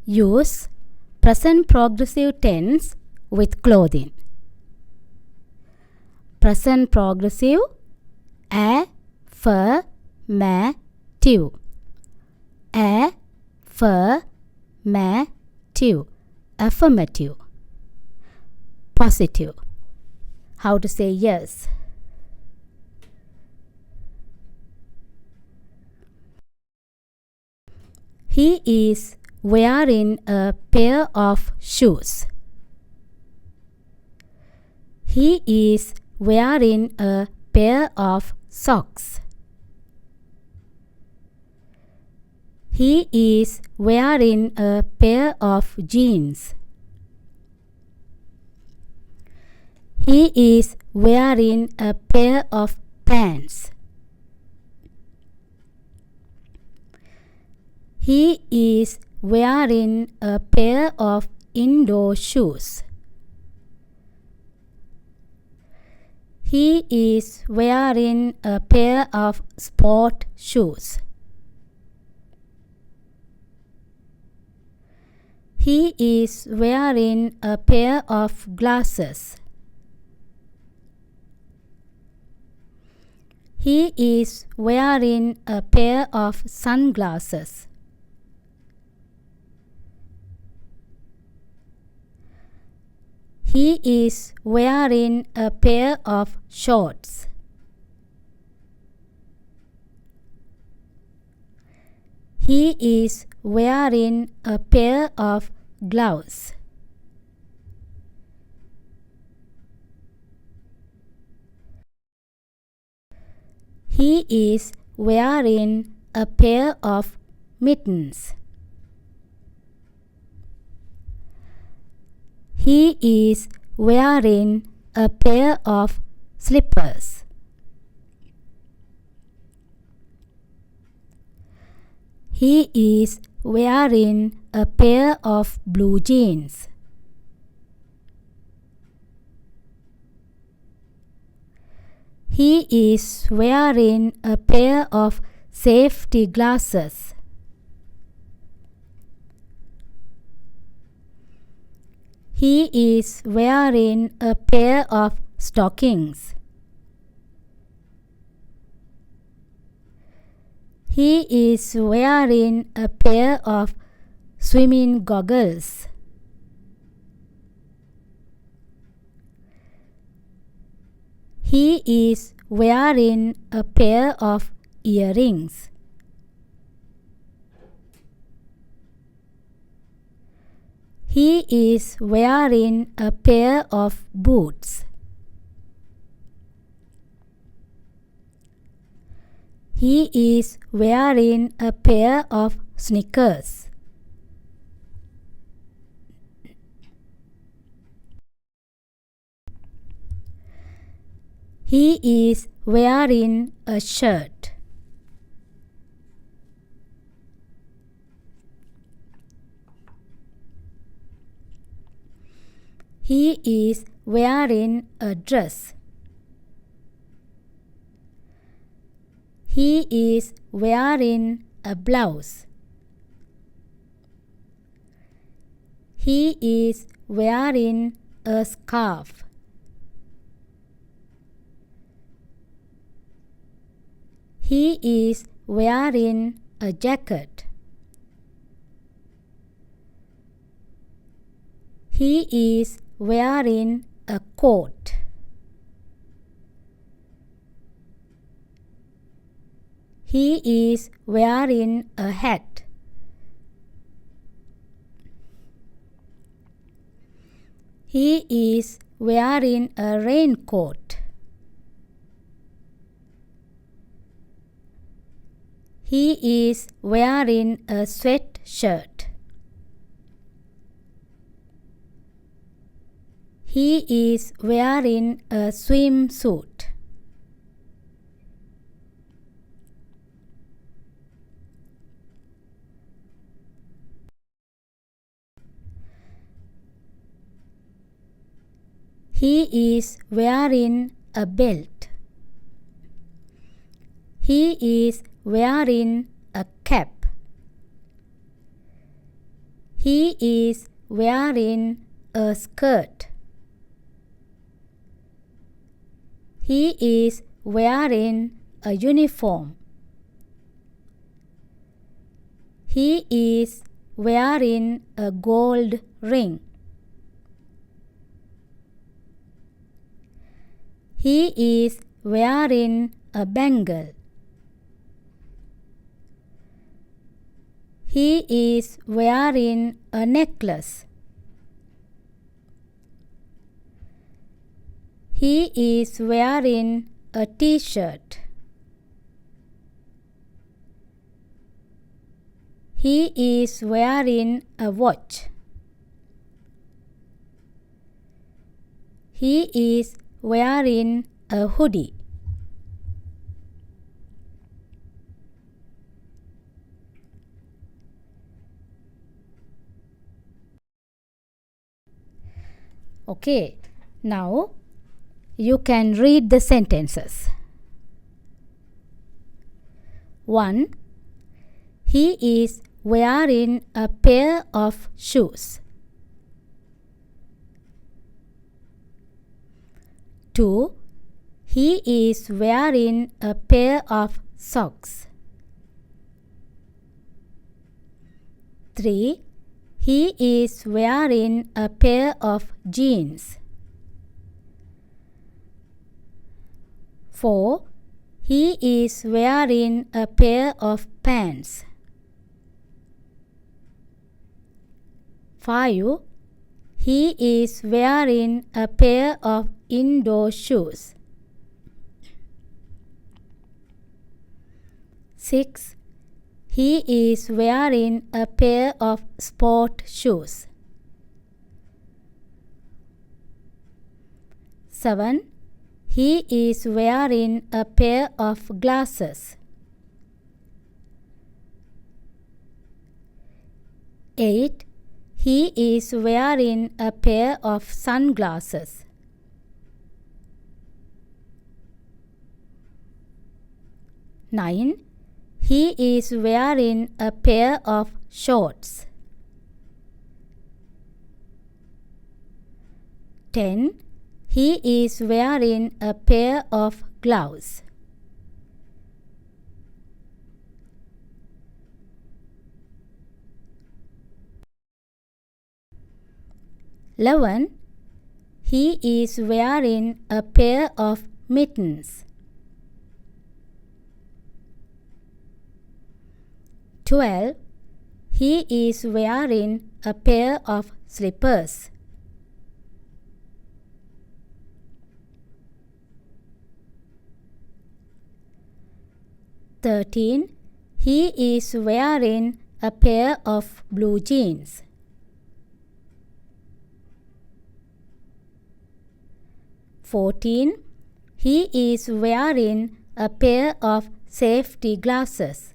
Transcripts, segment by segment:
use present progressive tense with clothing. Present progressive affirmative. Affirmative. Affirmative. Positive. How to say yes? He is wearing a pair of shoes. He is wearing a pair of socks. He is wearing a pair of jeans. He is wearing a pair of pants. He is wearing a pair of indoor shoes. He is wearing a pair of sport shoes. He is wearing a pair of glasses. He is wearing a pair of sunglasses. He is wearing a pair of shorts. He is wearing a pair of gloves. He is wearing a pair of mittens. He is wearing a pair of slippers. He is wearing a pair of blue jeans. He is wearing a pair of safety glasses. He is wearing a pair of stockings. He is wearing a pair of swimming goggles. He is wearing a pair of earrings. He is wearing a pair of boots. He is wearing a pair of sneakers. He is wearing a shirt. He is wearing a dress. He is wearing a blouse. He is wearing a scarf. He is wearing a jacket. He is wearing a coat. He is wearing a hat. He is wearing a raincoat. He is wearing a sweatshirt. He is wearing a swimsuit. He is wearing a belt. He is wearing a cap. He is wearing a skirt. He is wearing a uniform. He is wearing a gold ring. He is wearing a bangle. He is wearing a necklace. He is wearing a t-shirt. He is wearing a watch. He is wearing a hoodie. Okay, now you can read the sentences. 1. He is wearing a pair of shoes. 2. He is wearing a pair of socks. 3. He is wearing a pair of jeans. 4. He is wearing a pair of pants. 5. He is wearing a pair of indoor shoes. 6. He is wearing a pair of sport shoes. 7. He is wearing a pair of glasses. 8. He is wearing a pair of sunglasses. 9. He is wearing a pair of shorts. 10. He is wearing a pair of gloves. 11. He is wearing a pair of mittens. 12. He is wearing a pair of slippers. 13. He is wearing a pair of blue jeans. 14. He is wearing a pair of safety glasses.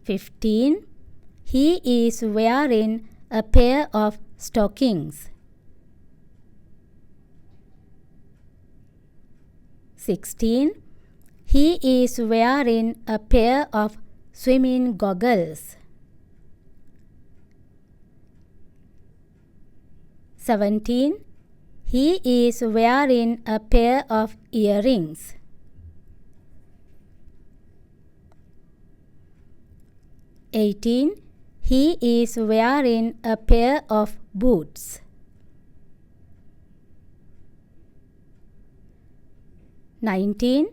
15. He is wearing a pair of stockings. 16. He is wearing a pair of swimming goggles. 17. He is wearing a pair of earrings. 18. He is wearing a pair of boots. 19.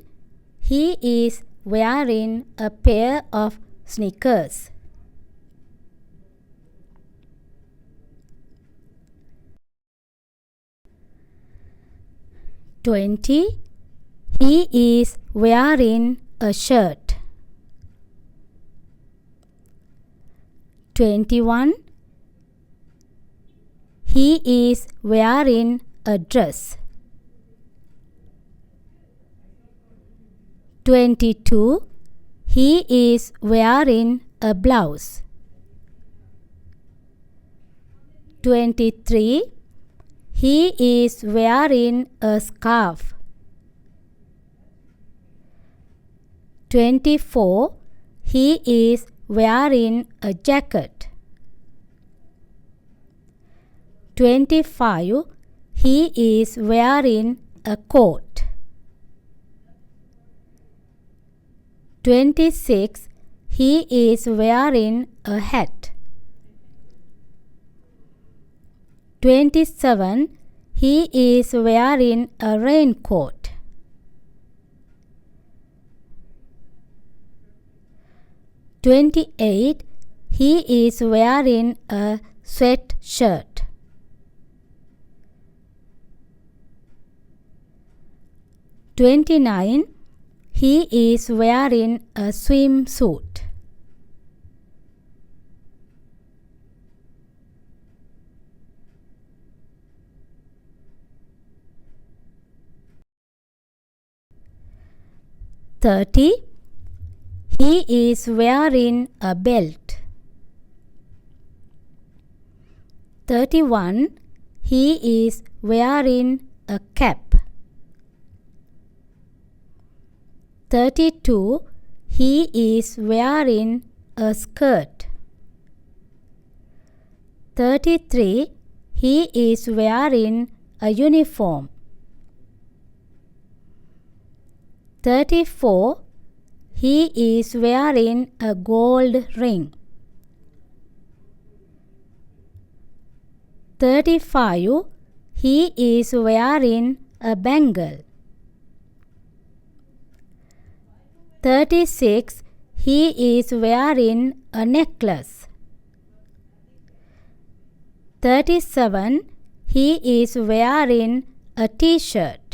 He is wearing a pair of sneakers. 20. He is wearing a shirt. 21. He is wearing a dress. 22. He is wearing a blouse. 23. He is wearing a scarf. 24. He is wearing a jacket. 25. He is wearing a coat. 26. He is wearing a hat. 27. He is wearing a raincoat. 28. He is wearing a sweatshirt. 29. He is wearing a swimsuit. 30. He is wearing a belt. 31. He is wearing a cap. 32. He is wearing a skirt. 33. He is wearing a uniform. 34. He is wearing a gold ring. 35. He is wearing a bangle. 36. He is wearing a necklace. 37. He is wearing a t-shirt.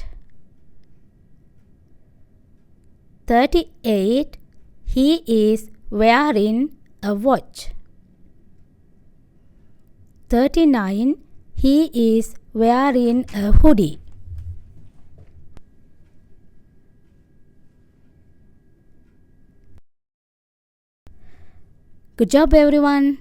38. He is wearing a watch. 39. He is wearing a hoodie. Good job everyone.